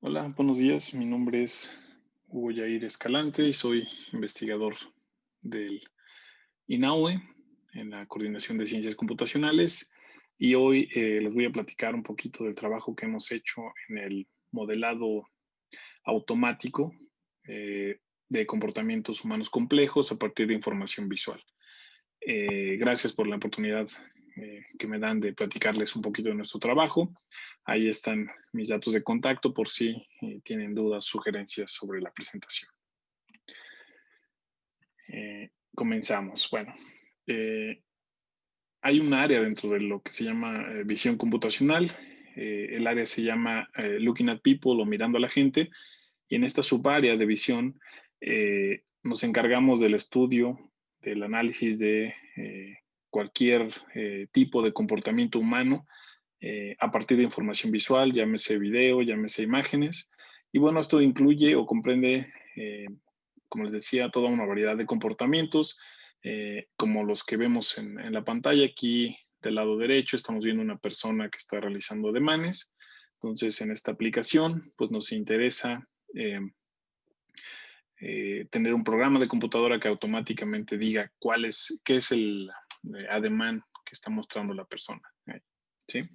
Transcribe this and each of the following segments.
Hola, buenos días. Mi nombre es Hugo Yair Escalante y soy investigador del INAUE en la Coordinación de Ciencias Computacionales. Y hoy les voy a platicar un poquito del trabajo que hemos hecho en el modelado automático de comportamientos humanos complejos a partir de información visual. Gracias por la oportunidad que me dan de platicarles un poquito de nuestro trabajo. Ahí están mis datos de contacto por si tienen dudas, sugerencias sobre la presentación. Comenzamos. Bueno, eh, hay un área dentro de lo que se llama visión computacional. El área se llama Looking at People o mirando a la gente. Y en esta subárea de visión nos encargamos del estudio, del análisis de cualquier tipo de comportamiento humano a partir de información visual, llámese video, llámese imágenes. Y bueno, esto incluye o comprende, como les decía, toda una variedad de comportamientos, como los que vemos en la pantalla. Aquí del lado derecho estamos viendo una persona que está realizando ademanes. Entonces, en esta aplicación, pues nos interesa tener un programa de computadora que automáticamente diga qué es el ademán que está mostrando la persona. ¿Sí?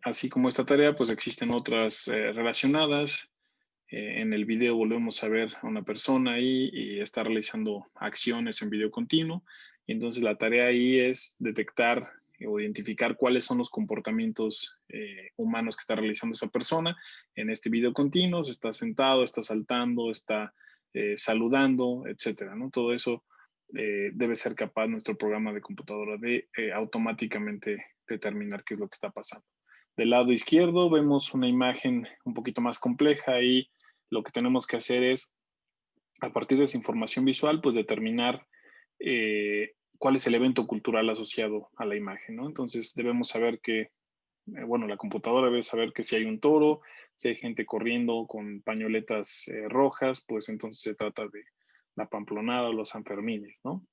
Así como esta tarea, pues existen otras relacionadas. En el video volvemos a ver a una persona ahí y está realizando acciones en video continuo. Y entonces la tarea ahí es detectar o identificar cuáles son los comportamientos humanos que está realizando esa persona en este video continuo. Se está sentado, está saltando, está saludando, etcétera, ¿no? Todo eso debe ser capaz nuestro programa de computadora de automáticamente determinar qué es lo que está pasando. Del lado izquierdo vemos una imagen un poquito más compleja y lo que tenemos que hacer es, a partir de esa información visual, pues determinar cuál es el evento cultural asociado a la imagen, ¿no? Entonces debemos saber que, bueno, la computadora debe saber que si hay un toro, si hay gente corriendo con pañoletas rojas, pues entonces se trata de la pamplonada o los sanfermines, ¿no?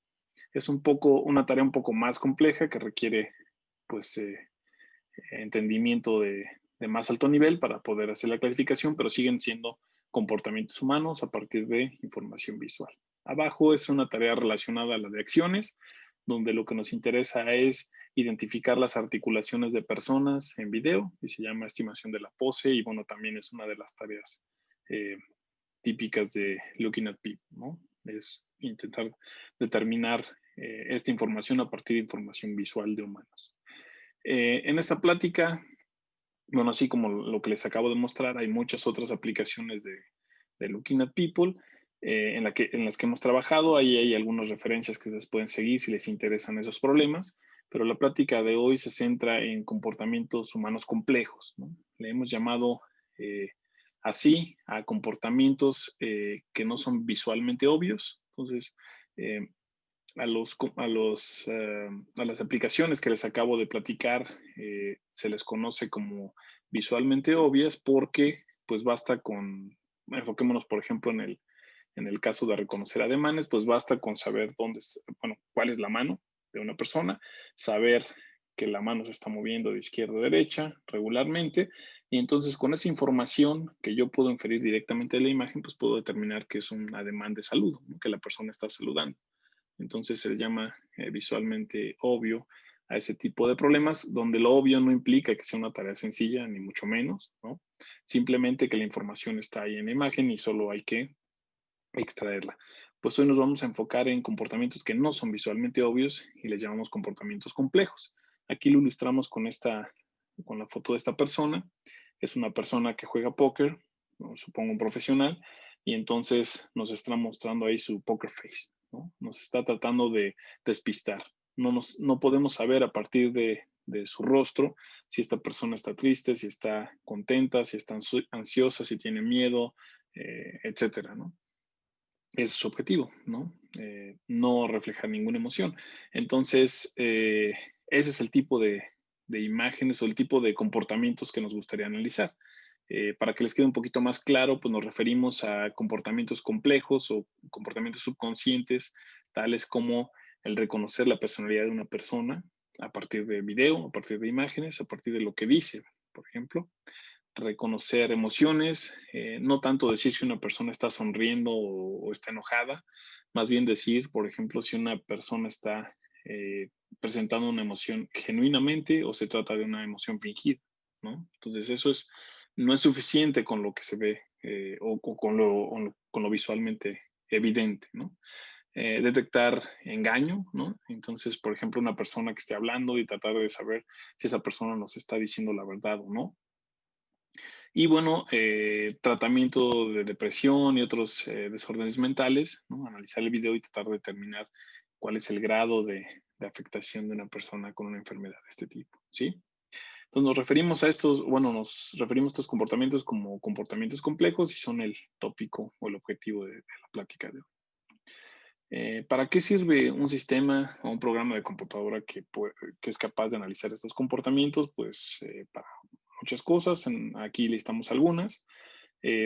Es un poco, una tarea un poco más compleja que requiere, pues, entendimiento de más alto nivel para poder hacer la clasificación, pero siguen siendo comportamientos humanos a partir de información visual. Abajo es una tarea relacionada a la de acciones, donde lo que nos interesa es identificar las articulaciones de personas en video y se llama estimación de la pose y bueno, también es una de las tareas eh, típicas de Looking at People, ¿no? Es intentar determinar esta información a partir de información visual de humanos. En esta plática, bueno, así como lo que les acabo de mostrar, hay muchas otras aplicaciones de Looking at People en las que hemos trabajado. Ahí hay algunas referencias que ustedes pueden seguir si les interesan esos problemas, pero la plática de hoy se centra en comportamientos humanos complejos, ¿no? Le hemos llamado eh, así a comportamientos que no son visualmente obvios. Entonces, eh, a las aplicaciones que les acabo de platicar se les conoce como visualmente obvias porque pues basta con, enfoquémonos por ejemplo en el caso de reconocer ademanes, pues basta con saber bueno, cuál es la mano de una persona, saber que la mano se está moviendo de izquierda a derecha regularmente, y entonces con esa información que yo puedo inferir directamente de la imagen, pues puedo determinar que es un ademán de saludo, ¿no? Que la persona está saludando. Entonces se le llama visualmente obvio a ese tipo de problemas, donde lo obvio no implica que sea una tarea sencilla, ni mucho menos, ¿no? Simplemente que la información está ahí en la imagen y solo hay que extraerla. Pues hoy nos vamos a enfocar en comportamientos que no son visualmente obvios y les llamamos comportamientos complejos. Aquí lo ilustramos con la foto de esta persona. Es una persona que juega póker, supongo un profesional, y entonces nos está mostrando ahí su poker face, ¿no? Nos está tratando de despistar. No podemos saber a partir de su rostro si esta persona está triste, si está contenta, si está ansiosa, si tiene miedo, etcétera, ¿no? Ese es su objetivo, ¿no? No reflejar ninguna emoción. Entonces, ese es el tipo de imágenes o el tipo de comportamientos que nos gustaría analizar. Para que les quede un poquito más claro, pues nos referimos a comportamientos complejos o comportamientos subconscientes, tales como el reconocer la personalidad de una persona a partir de video, a partir de imágenes, a partir de lo que dice, por ejemplo. reconocer emociones, no tanto decir si una persona está sonriendo o está enojada, más bien decir, por ejemplo, si una persona está presentando una emoción genuinamente o se trata de una emoción fingida, ¿no? Entonces eso no es suficiente con lo que se ve o con lo visualmente evidente, ¿no? Detectar engaño, ¿no? Entonces, por ejemplo, una persona que esté hablando y tratar de saber si esa persona nos está diciendo la verdad o no. Y bueno, tratamiento de depresión y otros desórdenes mentales, ¿no? Analizar el video y tratar de determinar cuál es el grado de afectación de una persona con una enfermedad de este tipo, ¿sí? Entonces nos referimos a estos, bueno, nos referimos a estos comportamientos como comportamientos complejos y son el tópico o el objetivo de la plática de hoy. ¿Para qué sirve un sistema o un programa de computadora que es capaz de analizar estos comportamientos? Pues para muchas cosas. Aquí listamos algunas.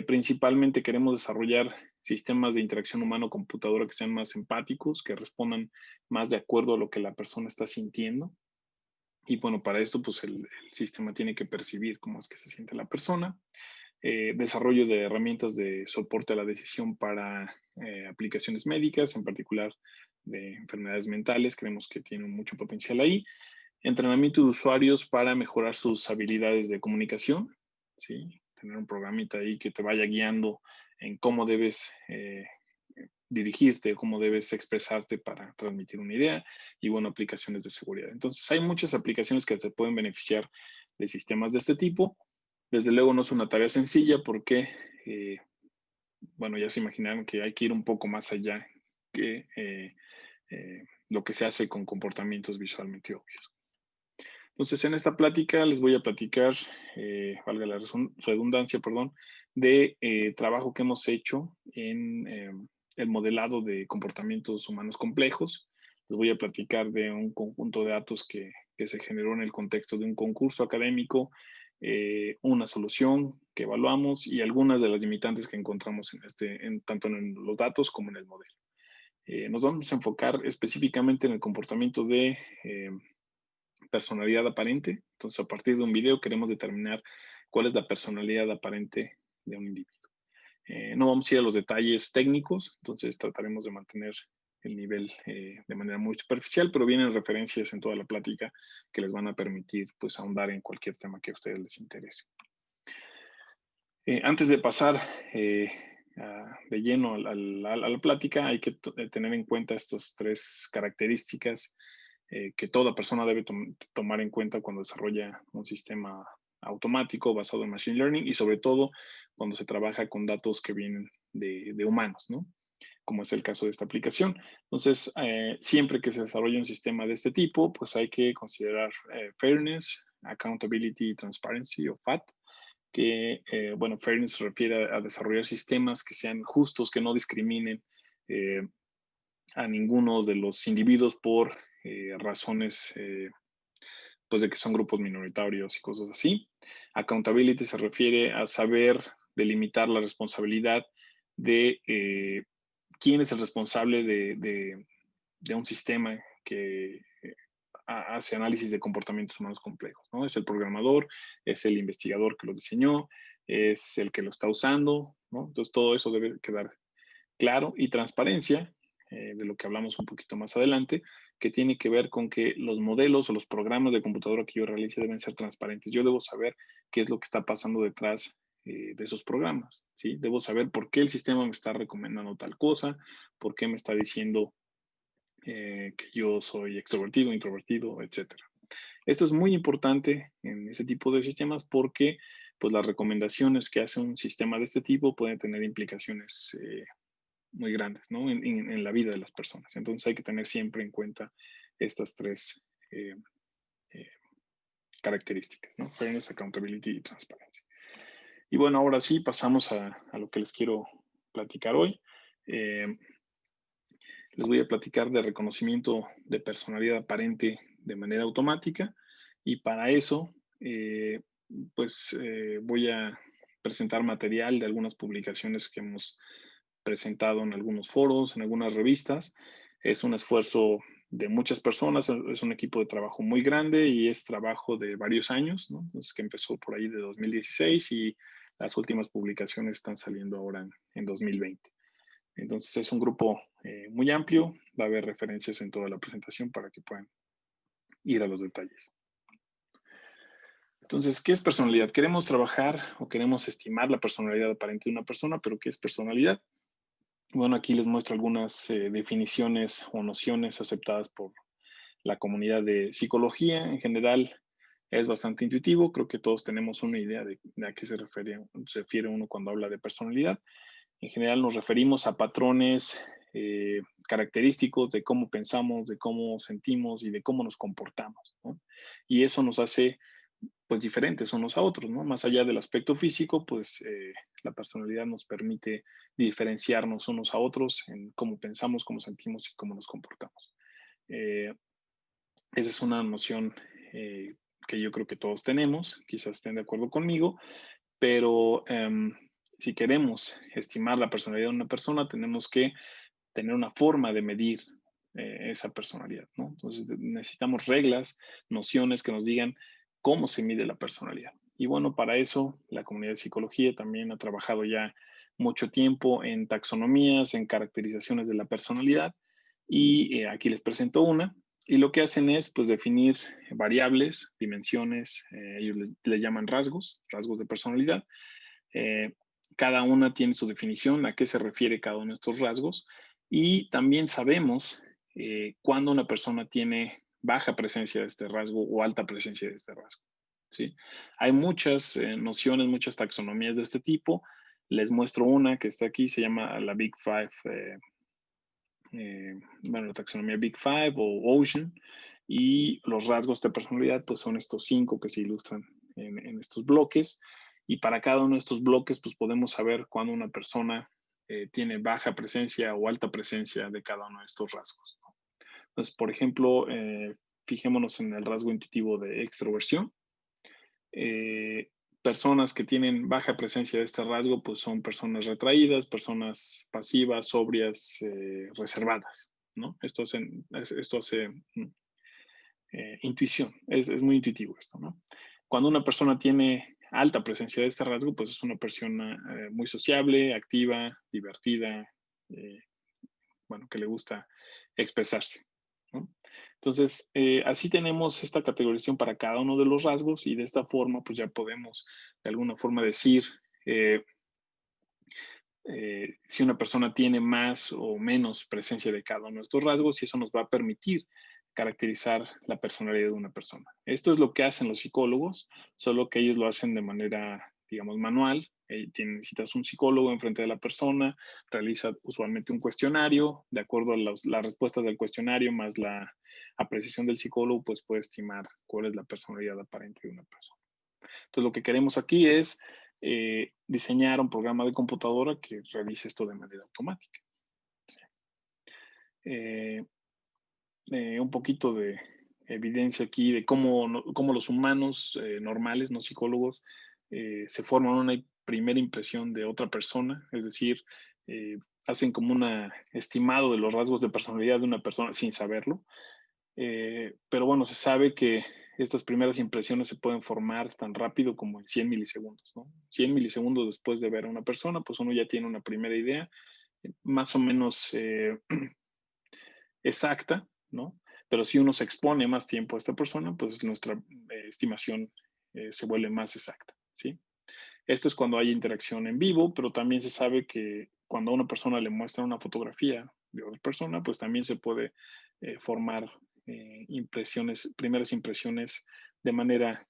Principalmente queremos desarrollar sistemas de interacción humano-computadora que sean más empáticos, que respondan más de acuerdo a lo que la persona está sintiendo. Y bueno, para esto, pues el sistema tiene que percibir cómo es que se siente la persona. Desarrollo de herramientas de soporte a la decisión para aplicaciones médicas, en particular de enfermedades mentales. Creemos que tiene mucho potencial ahí. Entrenamiento de usuarios para mejorar sus habilidades de comunicación, ¿sí? Tener un programita ahí que te vaya guiando en cómo debes dirigirte, cómo debes expresarte para transmitir una idea y, bueno, aplicaciones de seguridad. Entonces, hay muchas aplicaciones que te pueden beneficiar de sistemas de este tipo. Desde luego no es una tarea sencilla porque, bueno, ya se imaginarán que hay que ir un poco más allá que lo que se hace con comportamientos visualmente obvios. Entonces, en esta plática les voy a platicar, valga la redundancia, perdón, de trabajo que hemos hecho en el modelado de comportamientos humanos complejos. Les voy a platicar de un conjunto de datos que se generó en el contexto de un concurso académico, una solución que evaluamos y algunas de las limitantes que encontramos tanto en los datos como en el modelo. Nos vamos a enfocar específicamente en el comportamiento de personalidad aparente. Entonces, a partir de un video queremos determinar cuál es la personalidad aparente de un individuo. No vamos a ir a los detalles técnicos, entonces trataremos de mantener el nivel de manera muy superficial, pero vienen referencias en toda la plática que les van a permitir pues ahondar en cualquier tema que a ustedes les interese. Antes de pasar de lleno a la plática, hay que tener en cuenta estas tres características que toda persona debe tomar en cuenta cuando desarrolla un sistema automático basado en Machine Learning y sobre todo cuando se trabaja con datos que vienen de humanos, ¿no? Como es el caso de esta aplicación. Entonces, siempre que se desarrolla un sistema de este tipo, pues hay que considerar Fairness, Accountability y Transparency o FAT, que, bueno, Fairness se refiere a desarrollar sistemas que sean justos, que no discriminen a ninguno de los individuos por razones pues de que son grupos minoritarios y cosas así. Accountability se refiere a saber delimitar la responsabilidad de quién es el responsable de un sistema que hace análisis de comportamientos humanos complejos, ¿no? Es el programador, es el investigador que lo diseñó, es el que lo está usando, ¿no? Entonces todo eso debe quedar claro y transparencia, de lo que hablamos un poquito más adelante, que tiene que ver con que los modelos o los programas de computadora que yo realice deben ser transparentes. Yo debo saber qué es lo que está pasando detrás de esos programas, ¿sí? Debo saber por qué el sistema me está recomendando tal cosa, por qué me está diciendo que yo soy extrovertido, introvertido, etcétera. Esto es muy importante en ese tipo de sistemas porque pues, las recomendaciones que hace un sistema de este tipo pueden tener implicaciones muy grandes, ¿no? En la vida de las personas. Entonces hay que tener siempre en cuenta estas tres eh, eh, características, ¿no? Fairness, accountability y transparencia. Y bueno, ahora sí pasamos a lo que les quiero platicar hoy. Les voy a platicar de reconocimiento de personalidad aparente de manera automática y para eso, pues voy a presentar material de algunas publicaciones que hemos presentado en algunos foros, en algunas revistas. Es un esfuerzo de muchas personas, es un equipo de trabajo muy grande y es trabajo de varios años, ¿no? Entonces, que empezó por ahí de 2016 y las últimas publicaciones están saliendo ahora en 2020. Entonces, es un grupo muy amplio, va a haber referencias en toda la presentación para que puedan ir a los detalles. Entonces, ¿qué es personalidad? Queremos trabajar o queremos estimar la personalidad aparente de una persona, pero ¿qué es personalidad? Bueno, aquí les muestro algunas definiciones o nociones aceptadas por la comunidad de psicología. En general, es bastante intuitivo. Creo que todos tenemos una idea de a qué se refiere uno cuando habla de personalidad. En general, nos referimos a patrones característicos de cómo pensamos, de cómo sentimos y de cómo nos comportamos, ¿no? Y eso nos hace pues diferentes unos a otros, ¿no? Más allá del aspecto físico, pues la personalidad nos permite diferenciarnos unos a otros en cómo pensamos, cómo sentimos y cómo nos comportamos. Eh, Esa es una noción que yo creo que todos tenemos, quizás estén de acuerdo conmigo, pero si queremos estimar la personalidad de una persona, tenemos que tener una forma de medir esa personalidad, ¿no? Entonces necesitamos reglas, nociones que nos digan cómo se mide la personalidad. Y bueno, para eso la comunidad de psicología también ha trabajado ya mucho tiempo en taxonomías, en caracterizaciones de la personalidad y aquí les presento una. Y lo que hacen es pues definir variables, dimensiones, ellos les llaman rasgos, rasgos de personalidad. Eh, Cada una tiene su definición, a qué se refiere cada uno de estos rasgos. Y también sabemos cuándo una persona tiene baja presencia de este rasgo o alta presencia de este rasgo. ¿Sí? Hay muchas nociones, muchas taxonomías de este tipo. Les muestro una que está aquí, se llama la Big Five, bueno, la taxonomía Big Five o Ocean. Y los rasgos de personalidad, pues son estos 5 que se ilustran en estos bloques. Y para cada uno de estos bloques, pues podemos saber cuándo una persona tiene baja presencia o alta presencia de cada uno de estos rasgos, ¿no? Entonces, por ejemplo, fijémonos en el rasgo intuitivo de extroversión. Eh, Personas que tienen baja presencia de este rasgo, pues son personas retraídas, personas pasivas, sobrias, reservadas, ¿no? Esto hace intuición, es muy intuitivo esto, ¿no? Cuando una persona tiene alta presencia de este rasgo, pues es una persona muy sociable, activa, divertida, eh, bueno, que le gusta expresarse, ¿no? Entonces, así tenemos esta categorización para cada uno de los rasgos y de esta forma, pues ya podemos de alguna forma decir eh, si una persona tiene más o menos presencia de cada uno de estos rasgos y eso nos va a permitir caracterizar la personalidad de una persona. Esto es lo que hacen los psicólogos, solo que ellos lo hacen de manera, digamos, manual. Necesitas un psicólogo enfrente de la persona, realiza usualmente un cuestionario, de acuerdo a las respuestas del cuestionario más la apreciación del psicólogo, pues puede estimar cuál es la personalidad aparente de una persona. Entonces, lo que queremos aquí es diseñar un programa de computadora que realice esto de manera automática. Eh, un poquito de evidencia aquí de cómo los humanos normales, no psicólogos, se forman una primera impresión de otra persona, es decir, eh, hacen como un estimado de los rasgos de personalidad de una persona sin saberlo. Pero bueno, se sabe que estas primeras impresiones se pueden formar tan rápido como en 100 milisegundos, ¿no? 100 milisegundos después de ver a una persona, pues uno ya tiene una primera idea más o menos exacta, ¿no? Pero si uno se expone más tiempo a esta persona, pues nuestra estimación se vuelve más exacta, ¿sí? Esto es cuando hay interacción en vivo, pero también se sabe que cuando a una persona le muestra una fotografía de otra persona, pues también se puede formar primeras impresiones de manera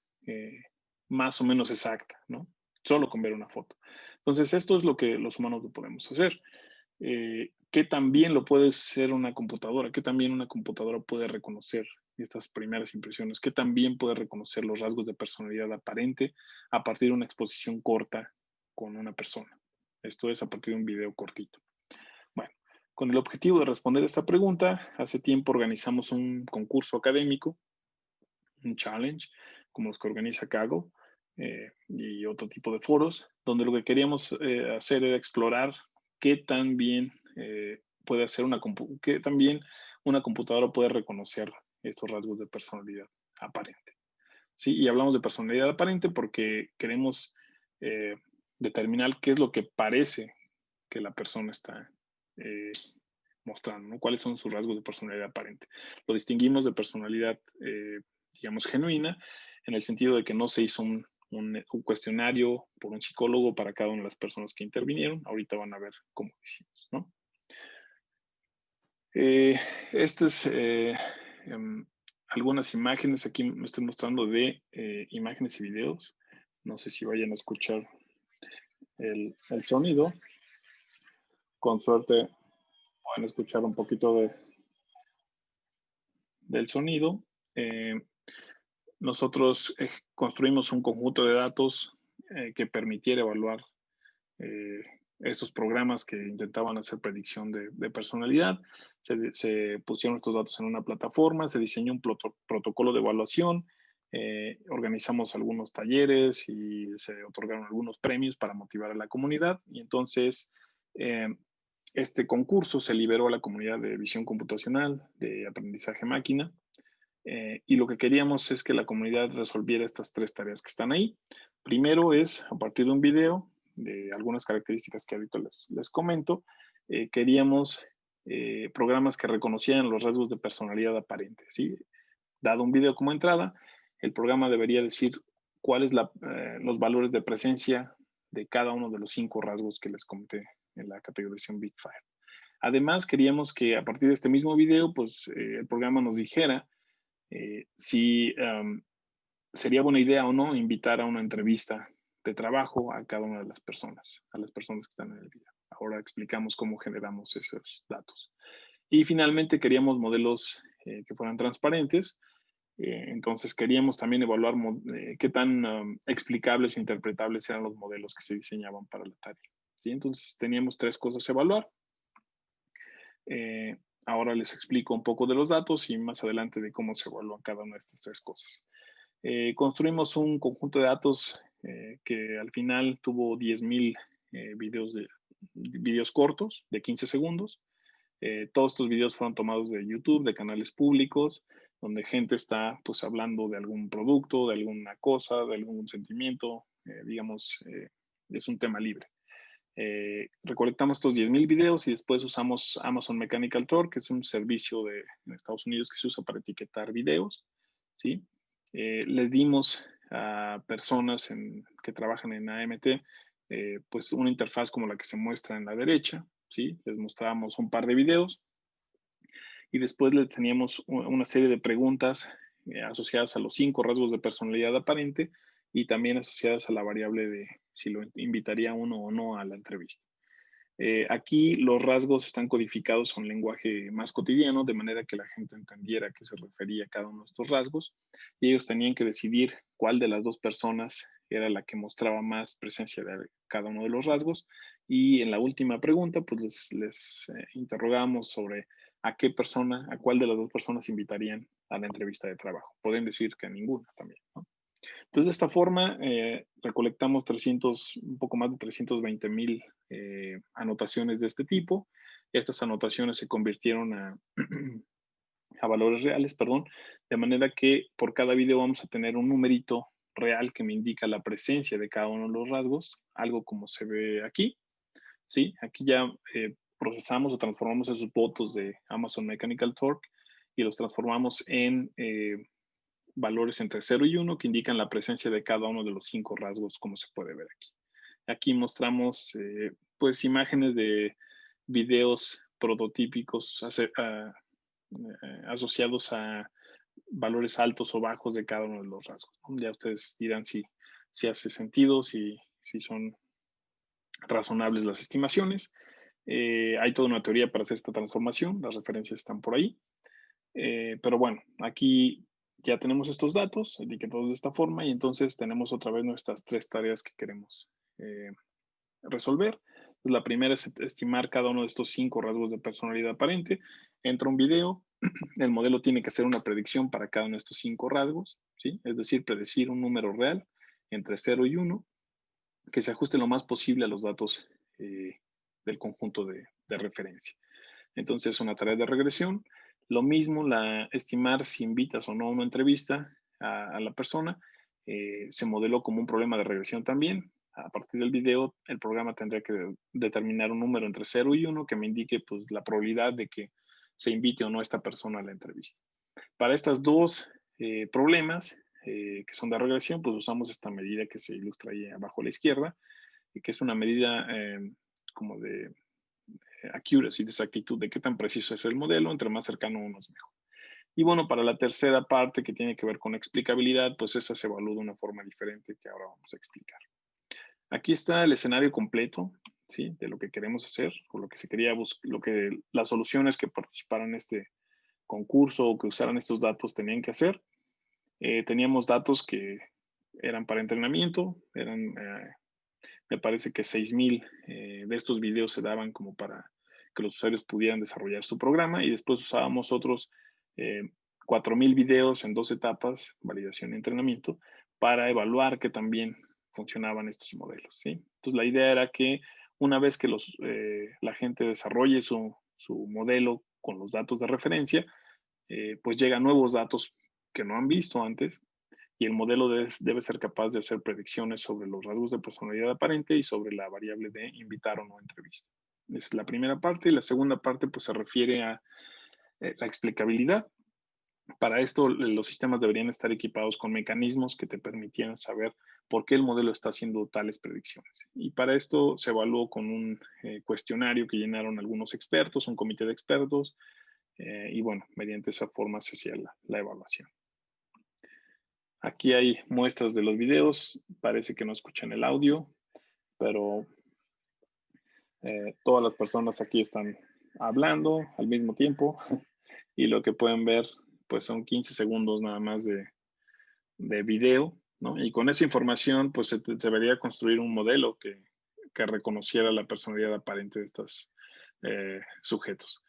más o menos exacta, ¿no? Solo con ver una foto. Entonces, esto es lo que los humanos lo podemos hacer. Que también lo puede ser una computadora, que también una computadora puede reconocer estas primeras impresiones, que también puede reconocer los rasgos de personalidad aparente a partir de una exposición corta con una persona. Esto es a partir de un video cortito. Bueno, con el objetivo de responder esta pregunta, hace tiempo organizamos un concurso académico, un challenge, como los que organiza Kaggle, y otro tipo de foros, donde lo que queríamos hacer era explorar qué tan bien puede hacer qué tan bien una computadora puede reconocer estos rasgos de personalidad aparente. ¿Sí? Y hablamos de personalidad aparente porque queremos determinar qué es lo que parece que la persona está mostrando, ¿no? Cuáles son sus rasgos de personalidad aparente. Lo distinguimos de personalidad, digamos, genuina, en el sentido de que no se hizo un cuestionario por un psicólogo para cada una de las personas que intervinieron. Ahorita van a ver cómo lo hicimos, ¿no? Este es algunas imágenes. Aquí me estoy mostrando de imágenes y videos. No sé si vayan a escuchar el sonido. Con suerte pueden escuchar un poquito del sonido. Nosotros construimos un conjunto de datos que permitiera evaluar eh, estos programas que intentaban hacer predicción de personalidad. Se pusieron estos datos en una plataforma, se diseñó un protocolo de evaluación, organizamos algunos talleres y se otorgaron algunos premios para motivar a la comunidad. Y entonces, este concurso se liberó a la comunidad de visión computacional, de aprendizaje máquina, y lo que queríamos es que la comunidad resolviera estas 3 tareas que están ahí. Primero es, a partir de un video, de algunas características que ahorita les comento, queríamos programas que reconocieran los rasgos de personalidad aparente, ¿sí? Dado un video como entrada, el programa debería decir cuáles los valores de presencia de cada uno de los 5 rasgos que les comenté en la categorización Big Five. Además, queríamos que a partir de este mismo video, pues el programa nos dijera si sería buena idea o no invitar a una entrevista de trabajo a cada una de las personas, a las personas que están en el video. Ahora explicamos cómo generamos esos datos. Y finalmente queríamos modelos que fueran transparentes. Entonces queríamos también evaluar qué tan explicables e interpretables eran los modelos que se diseñaban para la tarea. ¿Sí? Entonces teníamos 3 cosas a evaluar. Ahora les explico un poco de los datos y más adelante de cómo se evalúan cada una de estas 3 cosas. Construimos un conjunto de datos que al final tuvo 10,000 videos cortos de 15 segundos. Todos estos videos fueron tomados de YouTube, de canales públicos, donde gente está pues hablando de algún producto, de alguna cosa, de algún sentimiento, digamos, es un tema libre. Recolectamos estos 10,000 videos y después usamos Amazon Mechanical Turk, que es un servicio en Estados Unidos que se usa para etiquetar videos, ¿sí? Les dimos a personas que trabajan en AMT pues una interfaz como la que se muestra en la derecha, ¿sí? Les mostrábamos un par de videos y después le teníamos una serie de preguntas asociadas a los 5 rasgos de personalidad aparente y también asociadas a la variable de si lo invitaría uno o no a la entrevista. Aquí los rasgos están codificados a un lenguaje más cotidiano, de manera que la gente entendiera a qué se refería cada uno de estos rasgos, y ellos tenían que decidir cuál de las 2 personas era la que mostraba más presencia de cada uno de los rasgos, y en la última pregunta, pues les interrogamos sobre a qué persona, a cuál de las 2 personas invitarían a la entrevista de trabajo. Pueden decir que a ninguna también, ¿no? Entonces, de esta forma, recolectamos un poco más de 320,000 anotaciones de este tipo. Estas anotaciones se convirtieron a valores reales, perdón, de manera que por cada video vamos a tener un numerito real que me indica la presencia de cada uno de los rasgos, algo como se ve aquí, ¿sí? Aquí ya procesamos o transformamos esos votos de Amazon Mechanical Turk y los transformamos en valores entre 0 y 1 que indican la presencia de cada uno de los 5 rasgos, como se puede ver aquí. Aquí mostramos pues imágenes de videos prototípicos asociados a valores altos o bajos de cada uno de los rasgos. Ya ustedes dirán si hace sentido, si son razonables las estimaciones. Hay toda una teoría para hacer esta transformación, las referencias están por ahí. Pero bueno, aquí ya tenemos estos datos etiquetados de esta forma y entonces tenemos otra vez nuestras 3 tareas que queremos resolver. Pues la primera es estimar cada uno de estos 5 rasgos de personalidad aparente. Entra un video, el modelo tiene que hacer una predicción para cada uno de estos 5 rasgos, ¿sí? Es decir, predecir un número real entre 0 y 1 que se ajuste lo más posible a los datos del conjunto de referencia. Entonces, una tarea de regresión. Lo mismo, estimar si invitas o no a una entrevista a la persona, se modeló como un problema de regresión también. A partir del video, el programa tendría que determinar un número entre 0 y 1 que me indique pues, la probabilidad de que se invite o no a esta persona a la entrevista. Para estos dos problemas, que son de regresión, pues usamos esta medida que se ilustra ahí abajo a la izquierda, y que es una medida como de accuracy, de exactitud, de qué tan preciso es el modelo, entre más cercano uno es mejor. Y bueno, para la tercera parte que tiene que ver con explicabilidad, pues esa se evalúa de una forma diferente que ahora vamos a explicar. Aquí está el escenario completo, ¿sí? De lo que queremos hacer, o lo que se quería buscar, las soluciones que participaran en este concurso o que usaran estos datos tenían que hacer. Teníamos datos que eran para entrenamiento, me parece que 6,000 de estos videos se daban como para que los usuarios pudieran desarrollar su programa y después usábamos otros 4,000 videos en 2 etapas, validación y entrenamiento, para evaluar que también funcionaban estos modelos, ¿sí? Entonces la idea era que una vez que la gente desarrolle su modelo con los datos de referencia, pues llegan nuevos datos que no han visto antes y el modelo debe ser capaz de hacer predicciones sobre los rasgos de personalidad aparente y sobre la variable de invitar o no a entrevista. Esa es la primera parte y la segunda parte pues se refiere a la explicabilidad. Para esto los sistemas deberían estar equipados con mecanismos que te permitieran saber por qué el modelo está haciendo tales predicciones. Y para esto se evaluó con un cuestionario que llenaron algunos expertos, un comité de expertos, y bueno, mediante esa forma se hacía la evaluación. Aquí hay muestras de los videos, parece que no escuchan el audio, pero todas las personas aquí están hablando al mismo tiempo y lo que pueden ver pues son 15 segundos nada más de video, ¿no? Y con esa información pues se debería construir un modelo que reconociera la personalidad aparente de estos sujetos.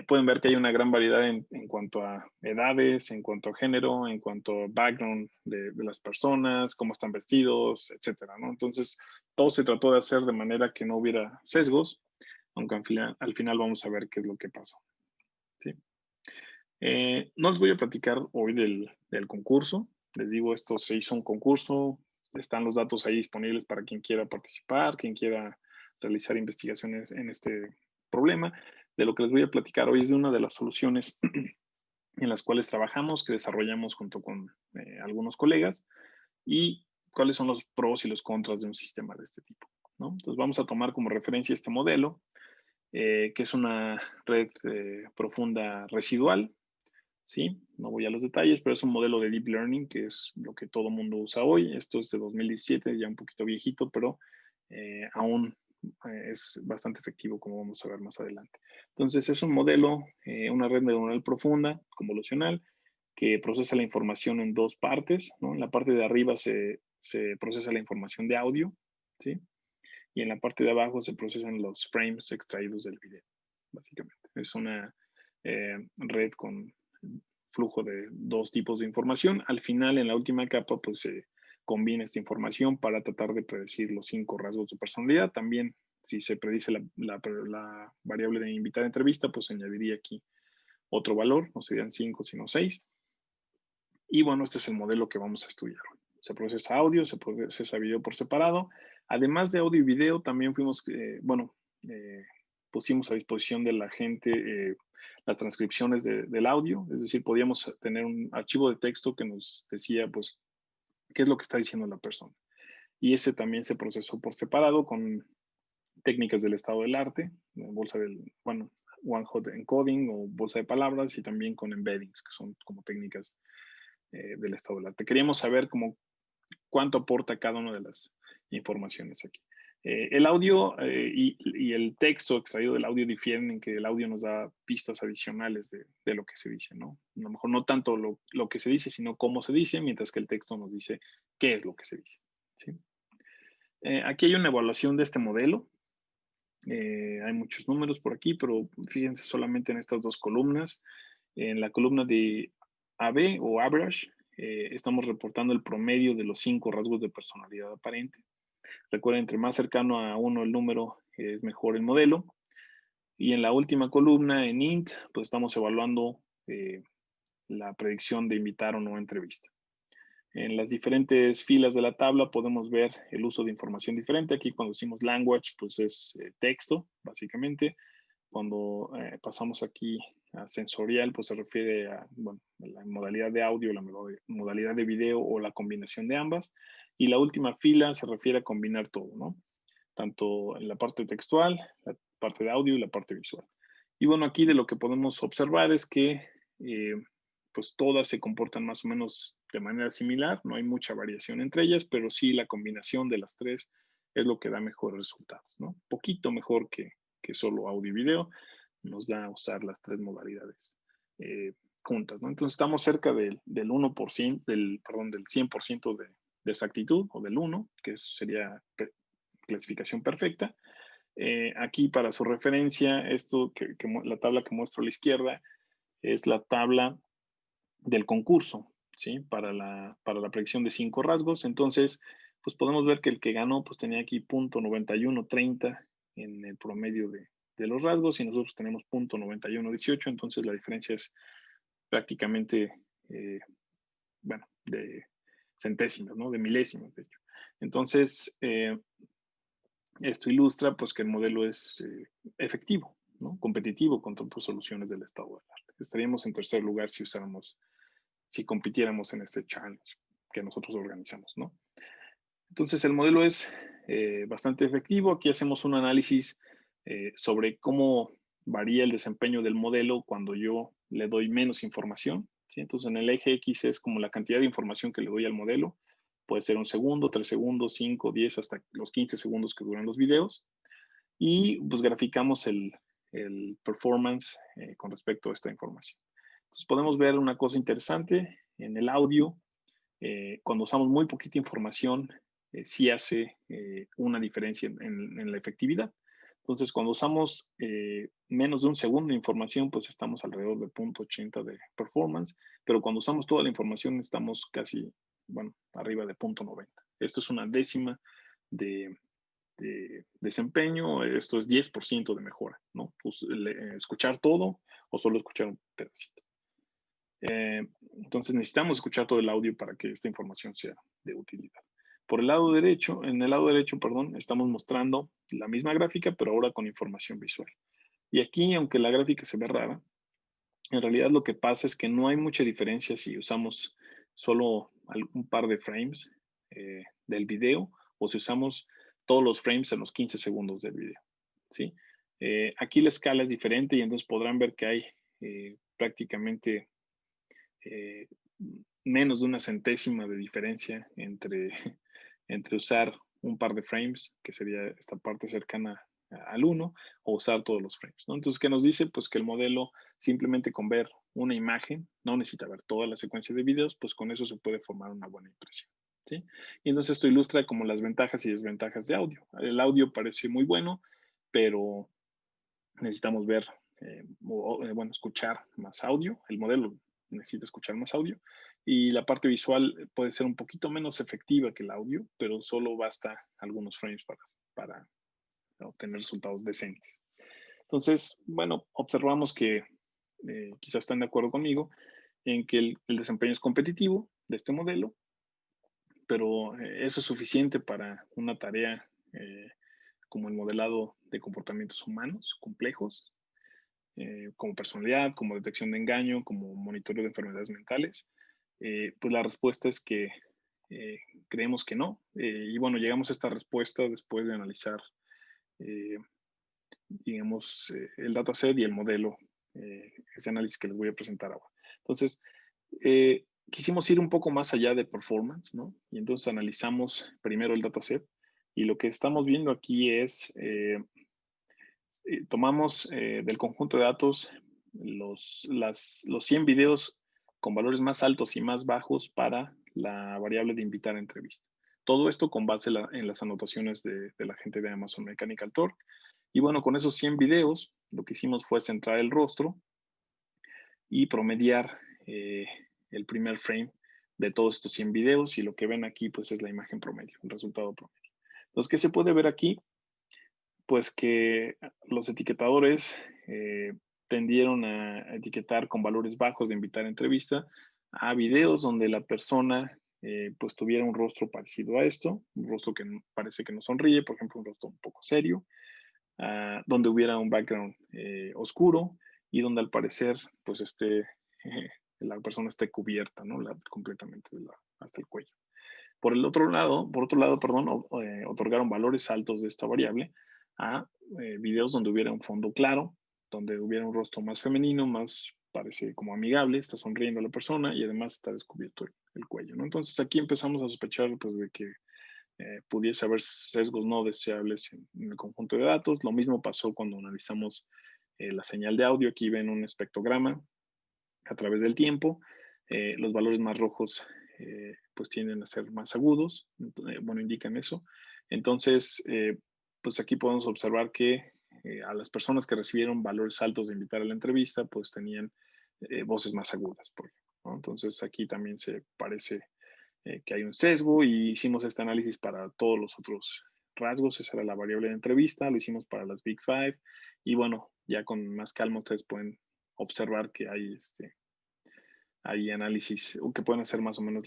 Pueden ver que hay una gran variedad en cuanto a edades, en cuanto a género, en cuanto a background de las personas, cómo están vestidos, etcétera, ¿no? Entonces, todo se trató de hacer de manera que no hubiera sesgos, aunque al final vamos a ver qué es lo que pasó, ¿sí? No les voy a platicar hoy del concurso. Les digo, esto se hizo un concurso, están los datos ahí disponibles para quien quiera participar, quien quiera realizar investigaciones en este problema. De lo que les voy a platicar hoy es de una de las soluciones en las cuales trabajamos, que desarrollamos junto con algunos colegas, y cuáles son los pros y los contras de un sistema de este tipo, ¿no? Entonces vamos a tomar como referencia este modelo, que es una red profunda residual, ¿sí? No voy a los detalles, pero es un modelo de Deep Learning, que es lo que todo mundo usa hoy. Esto es de 2017, ya un poquito viejito, pero aún es bastante efectivo, como vamos a ver más adelante. Entonces, es un modelo, una red neuronal profunda, convolucional, que procesa la información en dos partes, ¿no? En la parte de arriba se procesa la información de audio, ¿sí? Y en la parte de abajo se procesan los frames extraídos del video, básicamente. Es una red con flujo de dos tipos de información. Al final, en la última capa, pues se combina esta información para tratar de predecir los 5 rasgos de personalidad. También, si se predice la variable de invitada a entrevista, pues se añadiría aquí otro valor, no serían 5, sino 6. Y bueno, este es el modelo que vamos a estudiar. Se procesa audio, se procesa video por separado. Además de audio y video, también pusimos a disposición de la gente las transcripciones del audio, es decir, podíamos tener un archivo de texto que nos decía, pues, qué es lo que está diciendo la persona. Y ese también se procesó por separado con técnicas del estado del arte, One Hot Encoding o bolsa de palabras y también con embeddings, que son como técnicas del estado del arte. Queríamos saber como cuánto aporta cada una de las informaciones aquí. El audio y el texto extraído del audio difieren en que el audio nos da pistas adicionales de lo que se dice, ¿no? A lo mejor no tanto lo que se dice, sino cómo se dice, mientras que el texto nos dice qué es lo que se dice, ¿sí? Aquí hay una evaluación de este modelo. Hay muchos números por aquí, pero fíjense solamente en estas dos columnas. En la columna de AB o average, estamos reportando el promedio de los 5 rasgos de personalidad aparente. Recuerden, entre más cercano a 1 el número, es mejor el modelo. Y en la última columna, en int, pues estamos evaluando la predicción de invitar o no a entrevista. En las diferentes filas de la tabla podemos ver el uso de información diferente. Aquí cuando decimos language, pues es texto, básicamente. Cuando pasamos aquí a sensorial, pues se refiere a bueno, la modalidad de audio, la modalidad de video o la combinación de ambas. Y la última fila se refiere a combinar todo, ¿no? Tanto en la parte textual, la parte de audio y la parte visual. Y bueno, aquí de lo que podemos observar es que pues todas se comportan más o menos de manera similar, no hay mucha variación entre ellas, pero sí la combinación de las tres es lo que da mejores resultados, ¿no? Poquito mejor que solo audio y video, nos da a usar las tres modalidades juntas, ¿no? Entonces estamos cerca del 1%, del 100% de exactitud, o del 1, que sería clasificación perfecta. Aquí para su referencia, esto la tabla que muestro a la izquierda es la tabla del concurso, ¿sí? Para la predicción de 5 rasgos. Entonces, pues podemos ver que el que ganó, pues tenía aquí .9130 en el promedio de los rasgos y nosotros tenemos .9118, entonces la diferencia es prácticamente, bueno, de centésimas, ¿no? De milésimas, de hecho. Entonces, esto ilustra pues que el modelo es efectivo, ¿no? Competitivo con tantas soluciones del estado del arte. Estaríamos en tercer lugar si compitiéramos en este challenge que nosotros organizamos, ¿no? Entonces el modelo es bastante efectivo. Aquí hacemos un análisis sobre cómo varía el desempeño del modelo cuando yo le doy menos información, ¿sí? Entonces en el eje X es como la cantidad de información que le doy al modelo. Puede ser 1 segundo, 3 segundos, 5, 10, hasta los 15 segundos que duran los videos. Y pues graficamos el performance con respecto a esta información. Entonces podemos ver una cosa interesante en el audio. Cuando usamos muy poquita información, sí hace una diferencia en la efectividad. Entonces, cuando usamos menos de 1 segundo de información, pues estamos alrededor de 0.80 de performance, pero cuando usamos toda la información estamos casi, bueno, arriba de 0.90. Esto es una décima de desempeño, esto es 10% de mejora, ¿no? Pues, escuchar todo o solo escuchar un pedacito. Entonces necesitamos escuchar todo el audio para que esta información sea de utilidad. Por el lado derecho, en el lado derecho, perdón, estamos mostrando la misma gráfica, pero ahora con información visual. Y aquí, aunque la gráfica se ve rara, en realidad lo que pasa es que no hay mucha diferencia si usamos solo un par de frames del video o si usamos todos los frames en los 15 segundos del video, ¿sí? Aquí la escala es diferente y entonces podrán ver que hay prácticamente menos de una centésima de diferencia entre usar un par de frames, que sería esta parte cercana al 1, o usar todos los frames, ¿no? Entonces, ¿qué nos dice? Pues que el modelo simplemente con ver una imagen, no necesita ver toda la secuencia de videos, pues con eso se puede formar una buena impresión, ¿sí? Y entonces esto ilustra como las ventajas y desventajas de audio. El audio parece muy bueno, pero necesitamos ver, bueno, escuchar más audio. El modelo necesita escuchar más audio. Y la parte visual puede ser un poquito menos efectiva que el audio, pero solo basta algunos frames para obtener resultados decentes. Entonces, bueno, observamos que quizás están de acuerdo conmigo en que el desempeño es competitivo de este modelo, pero eso es suficiente para una tarea como el modelado de comportamientos humanos complejos, como personalidad, como detección de engaño, como monitoreo de enfermedades mentales. Pues la respuesta es que creemos que no. Y bueno, llegamos a esta respuesta después de analizar, digamos, el dataset y el modelo, ese análisis que les voy a presentar ahora. Entonces, quisimos ir un poco más allá de performance, ¿no? Y entonces analizamos primero el dataset y lo que estamos viendo aquí es, tomamos del conjunto de datos los 100 videos con valores más altos y más bajos para la variable de invitar a entrevista. Todo esto con base en las anotaciones de la gente de Amazon Mechanical Turk. Y bueno, con esos 100 videos, lo que hicimos fue centrar el rostro y promediar el primer frame de todos estos 100 videos. Y lo que ven aquí, pues es la imagen promedio, el resultado promedio. Entonces, ¿qué se puede ver aquí? Pues que los etiquetadores tendieron a etiquetar con valores bajos de invitar a entrevista a videos donde la persona pues tuviera un rostro parecido a esto, un rostro que parece que no sonríe, por ejemplo, un rostro un poco serio, donde hubiera un background oscuro y donde al parecer pues la persona esté cubierta, ¿no? Completamente hasta el cuello. Por otro lado, perdón, otorgaron valores altos de esta variable a videos donde hubiera un fondo claro, donde hubiera un rostro más femenino, más parece como amigable, está sonriendo la persona y además está descubierto el cuello, ¿no? Entonces aquí empezamos a sospechar pues de que pudiese haber sesgos no deseables en el conjunto de datos. Lo mismo pasó cuando analizamos la señal de audio. Aquí ven un espectrograma a través del tiempo. Los valores más rojos pues tienden a ser más agudos, bueno, indican eso. Entonces, pues aquí podemos observar que a las personas que recibieron valores altos de invitar a la entrevista, pues tenían voces más agudas, por ejemplo, ¿no? Entonces, aquí también se parece que hay un sesgo y hicimos este análisis para todos los otros rasgos. Esa era la variable de entrevista, lo hicimos para las Big Five y bueno, ya con más calma ustedes pueden observar que hay análisis o que pueden hacer más o menos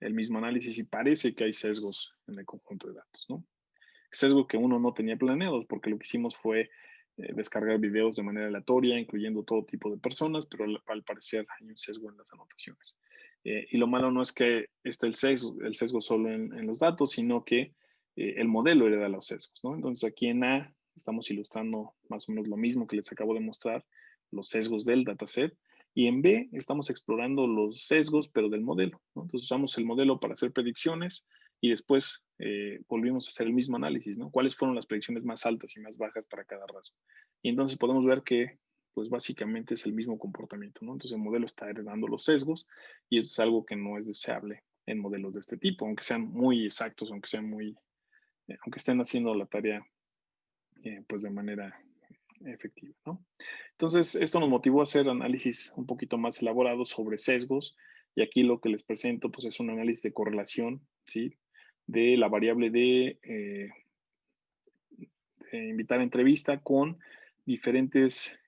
el mismo análisis y parece que hay sesgos en el conjunto de datos, ¿no? Sesgo que uno no tenía planeados porque lo que hicimos fue descargar videos de manera aleatoria, incluyendo todo tipo de personas, pero al parecer hay un sesgo en las anotaciones. Y lo malo no es que esté el sesgo solo en los datos, sino que el modelo hereda los sesgos, ¿no? Entonces aquí en A estamos ilustrando más o menos lo mismo que les acabo de mostrar, los sesgos del dataset, y en B estamos explorando los sesgos, pero del modelo, ¿no? Entonces usamos el modelo para hacer predicciones y después volvimos a hacer el mismo análisis, ¿no? ¿Cuáles fueron las predicciones más altas y más bajas para cada rasgo? Y entonces podemos ver que, pues básicamente es el mismo comportamiento, ¿no? Entonces el modelo está heredando los sesgos y eso es algo que no es deseable en modelos de este tipo, aunque sean muy exactos, aunque estén haciendo la tarea, pues de manera efectiva, ¿no? Entonces, esto nos motivó a hacer análisis un poquito más elaborados sobre sesgos y aquí lo que les presento pues es un análisis de correlación, ¿sí? De la variable de invitar a entrevista con diferentes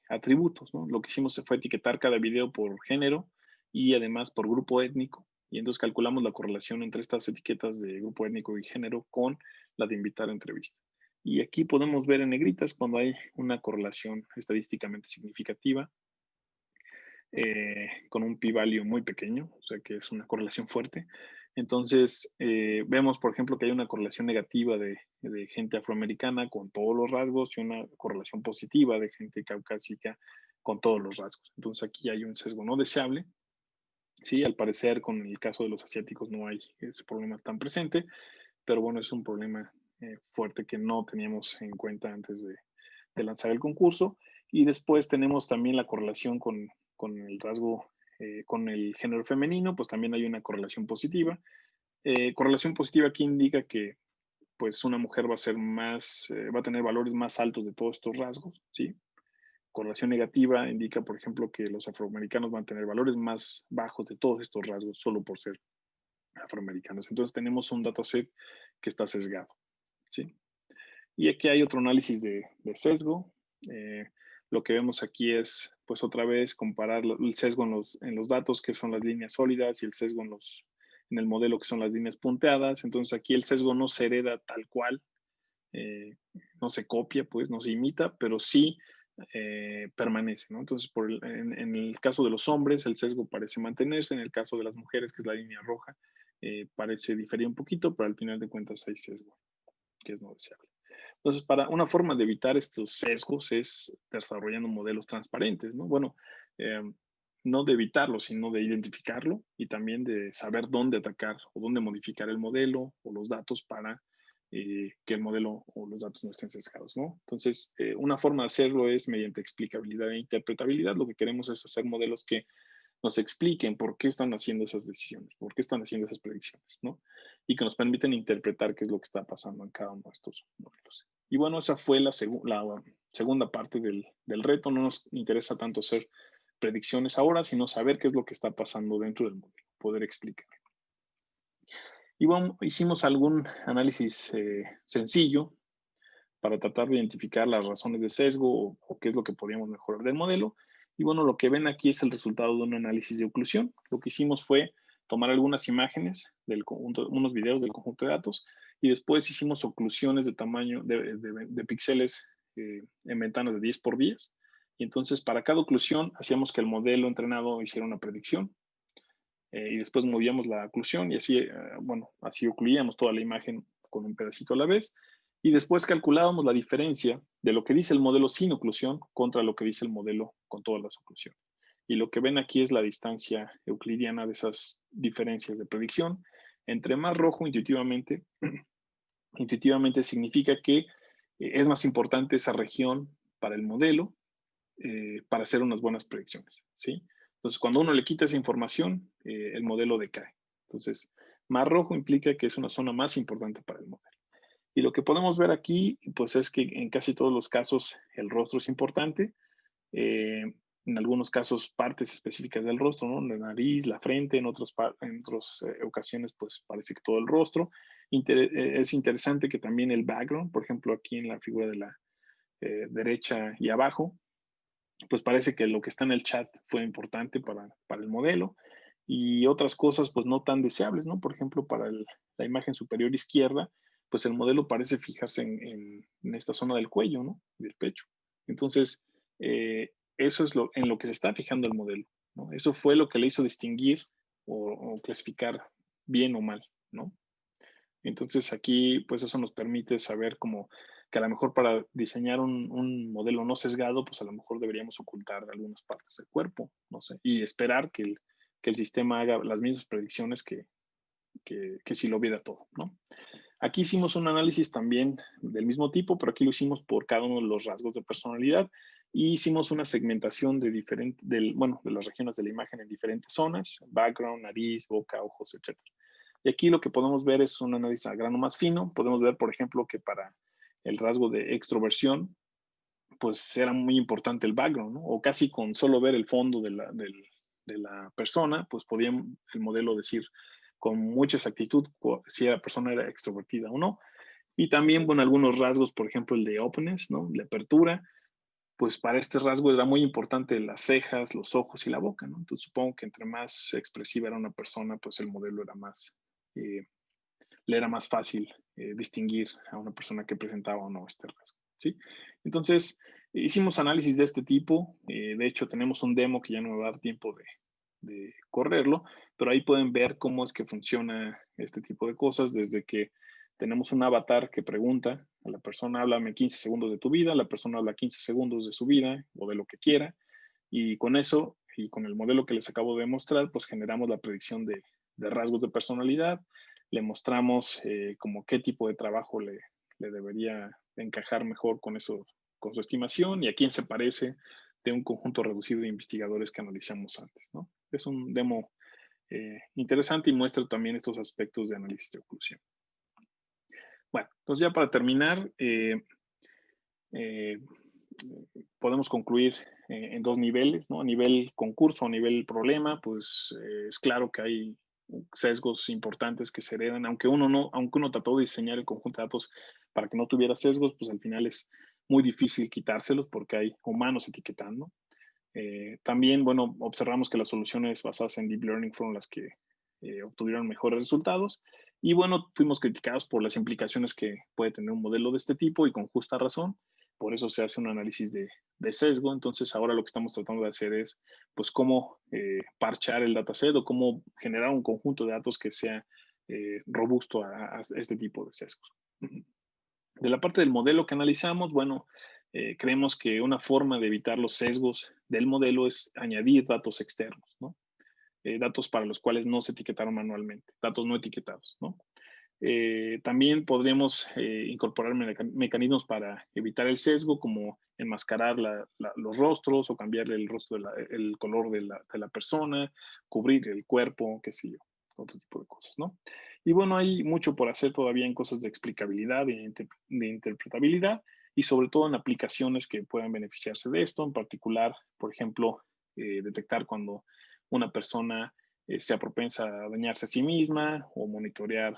atributos, ¿no? Lo que hicimos fue etiquetar cada video por género y además por grupo étnico y entonces calculamos la correlación entre estas etiquetas de grupo étnico y género con la de invitar a entrevista. Y aquí podemos ver en negritas cuando hay una correlación estadísticamente significativa con un p-value muy pequeño, o sea que es una correlación fuerte. Entonces, vemos, por ejemplo, que hay una correlación negativa de gente afroamericana con todos los rasgos y una correlación positiva de gente caucásica con todos los rasgos. Entonces, aquí hay un sesgo no deseable. Sí, al parecer, con el caso de los asiáticos no hay ese problema tan presente, pero bueno, es un problema fuerte que no teníamos en cuenta antes de lanzar el concurso. Y después tenemos también la correlación con el rasgo, con el género femenino, pues también hay una correlación positiva. Correlación positiva aquí indica que pues una mujer va a ser más, va a tener valores más altos de todos estos rasgos, ¿sí? Correlación negativa indica, por ejemplo, que los afroamericanos van a tener valores más bajos de todos estos rasgos solo por ser afroamericanos. Entonces tenemos un dataset que está sesgado, ¿sí? Y aquí hay otro análisis de sesgo. Lo que vemos aquí es, pues otra vez, comparar el sesgo en los datos, que son las líneas sólidas, y el sesgo en el modelo, que son las líneas punteadas. Entonces aquí el sesgo no se hereda tal cual, no se copia, pues no se imita, pero sí permanece, ¿no? Entonces, en el caso de los hombres, el sesgo parece mantenerse, en el caso de las mujeres, que es la línea roja, parece diferir un poquito, pero al final de cuentas hay sesgo, que es no deseable. Entonces, para una forma de evitar estos sesgos es desarrollando modelos transparentes, ¿no? Bueno, eh, no de evitarlo, sino de identificarlo y también de saber dónde atacar o dónde modificar el modelo o los datos para que el modelo o los datos no estén sesgados, ¿no? Entonces, una forma de hacerlo es mediante explicabilidad e interpretabilidad. Lo que queremos es hacer modelos que nos expliquen por qué están haciendo esas decisiones, por qué están haciendo esas predicciones, ¿no? Y que nos permiten interpretar qué es lo que está pasando en cada uno de estos modelos. Y bueno, esa fue la segunda parte del reto. No nos interesa tanto hacer predicciones ahora, sino saber qué es lo que está pasando dentro del modelo, poder explicar. Y bueno, hicimos algún análisis sencillo para tratar de identificar las razones de sesgo o qué es lo que podríamos mejorar del modelo. Y bueno, lo que ven aquí es el resultado de un análisis de oclusión. Lo que hicimos fue tomar algunas imágenes del conjunto, unos videos del conjunto de datos, y después hicimos oclusiones de tamaño de píxeles en ventanas de 10 por 10. Y entonces para cada oclusión hacíamos que el modelo entrenado hiciera una predicción, y después movíamos la oclusión y así, bueno, así ocluíamos toda la imagen con un pedacito a la vez. Y después calculábamos la diferencia de lo que dice el modelo sin oclusión contra lo que dice el modelo con todas las oclusiones. Y lo que ven aquí es la distancia euclidiana de esas diferencias de predicción. Entre más rojo, intuitivamente, intuitivamente significa que es más importante esa región para el modelo, para hacer unas buenas predicciones, ¿sí? Entonces, cuando uno le quita esa información, el modelo decae. Entonces, más rojo implica que es una zona más importante para el modelo. Y lo que podemos ver aquí, pues es que en casi todos los casos el rostro es importante. En algunos casos partes específicas del rostro, ¿no? La nariz, la frente, en otras ocasiones pues parece que todo el rostro. Es interesante que también el background, por ejemplo aquí en la figura de la derecha y abajo, pues parece que lo que está en el chat fue importante para el modelo, y otras cosas pues no tan deseables, ¿no? Por ejemplo, para la imagen superior izquierda, pues el modelo parece fijarse en esta zona del cuello, ¿no? Del pecho. Entonces, eso es en lo que se está fijando el modelo, ¿no? Eso fue lo que le hizo distinguir o clasificar bien o mal, ¿no? Entonces aquí, pues eso nos permite saber como que a lo mejor para diseñar un modelo no sesgado, pues a lo mejor deberíamos ocultar algunas partes del cuerpo, no sé, y esperar que el sistema haga las mismas predicciones que si lo viera todo, ¿no? Aquí hicimos un análisis también del mismo tipo, pero aquí lo hicimos por cada uno de los rasgos de personalidad y hicimos una segmentación bueno, de las regiones de la imagen en diferentes zonas: background, nariz, boca, ojos, etc. Y aquí lo que podemos ver es un análisis a grano más fino. Podemos ver, por ejemplo, que para el rasgo de extroversión, pues era muy importante el background, ¿no? O casi con solo ver el fondo de la persona, pues podía el modelo decir con mucha exactitud si la persona era extrovertida o no. Y también, bueno, algunos rasgos, por ejemplo, el de openness, ¿no? La apertura, pues para este rasgo era muy importante las cejas, los ojos y la boca, ¿no? Entonces supongo que entre más expresiva era una persona, pues el modelo era más, le era más fácil distinguir a una persona que presentaba o no este rasgo, ¿sí? Entonces, hicimos análisis de este tipo. De hecho, tenemos un demo que ya no me va a dar tiempo de correrlo, pero ahí pueden ver cómo es que funciona este tipo de cosas, desde que tenemos un avatar que pregunta a la persona: háblame 15 segundos de tu vida, la persona habla 15 segundos de su vida o de lo que quiera, y con eso y con el modelo que les acabo de mostrar, pues generamos la predicción de rasgos de personalidad. Le mostramos como qué tipo de trabajo le debería encajar mejor con eso, con su estimación, y a quién se parece de un conjunto reducido de investigadores que analizamos antes, ¿no? Es un demo interesante y muestra también estos aspectos de análisis de oclusión. Bueno, entonces ya para terminar, eh, podemos concluir en dos niveles, ¿no? A nivel concurso, a nivel problema, pues es claro que hay sesgos importantes que se heredan, aunque uno trató de diseñar el conjunto de datos para que no tuviera sesgos, pues al final es muy difícil quitárselos porque hay humanos etiquetando. También, bueno, observamos que las soluciones basadas en Deep Learning fueron las que obtuvieron mejores resultados. Y bueno, fuimos criticados por las implicaciones que puede tener un modelo de este tipo, y con justa razón. Por eso se hace un análisis de sesgo. Entonces, ahora lo que estamos tratando de hacer es, pues, cómo parchar el dataset o cómo generar un conjunto de datos que sea robusto a este tipo de sesgos. De la parte del modelo que analizamos, bueno, creemos que una forma de evitar los sesgos del modelo es añadir datos externos, ¿no? Datos para los cuales no se etiquetaron manualmente, datos no etiquetados, ¿no? También podríamos incorporar mecanismos para evitar el sesgo, como enmascarar los rostros o cambiarle el rostro, el color de la persona, cubrir el cuerpo, qué sé yo, otro tipo de cosas, ¿no? Y bueno, hay mucho por hacer todavía en cosas de explicabilidad, de interpretabilidad, y sobre todo en aplicaciones que puedan beneficiarse de esto. En particular, por ejemplo, detectar cuando una persona sea propensa a dañarse a sí misma, o monitorear,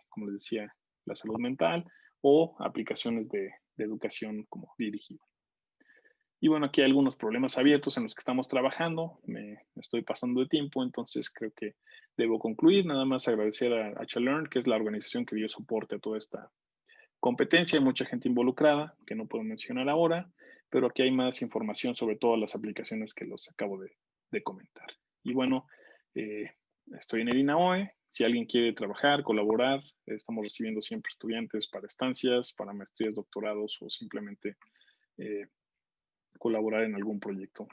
como les decía, la salud mental, o aplicaciones de educación como dirigida. Y bueno, aquí hay algunos problemas abiertos en los que estamos trabajando. Me estoy pasando de tiempo, entonces creo que debo concluir. Nada más agradecer a HLearn, que es la organización que dio soporte a toda esta competencia. Hay mucha gente involucrada, que no puedo mencionar ahora, pero aquí hay más información sobre todas las aplicaciones que los acabo de comentar. Y bueno, eh, estoy en el INAOE. Si alguien quiere trabajar, colaborar, estamos recibiendo siempre estudiantes para estancias, para maestrías, doctorados o simplemente colaborar en algún proyecto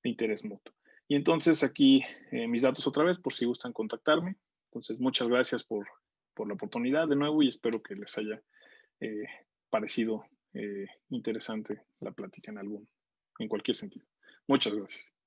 de interés mutuo. Y entonces aquí mis datos otra vez por si gustan contactarme. Entonces muchas gracias por la oportunidad de nuevo y espero que les haya eh, parecido interesante la plática en cualquier sentido. Muchas gracias.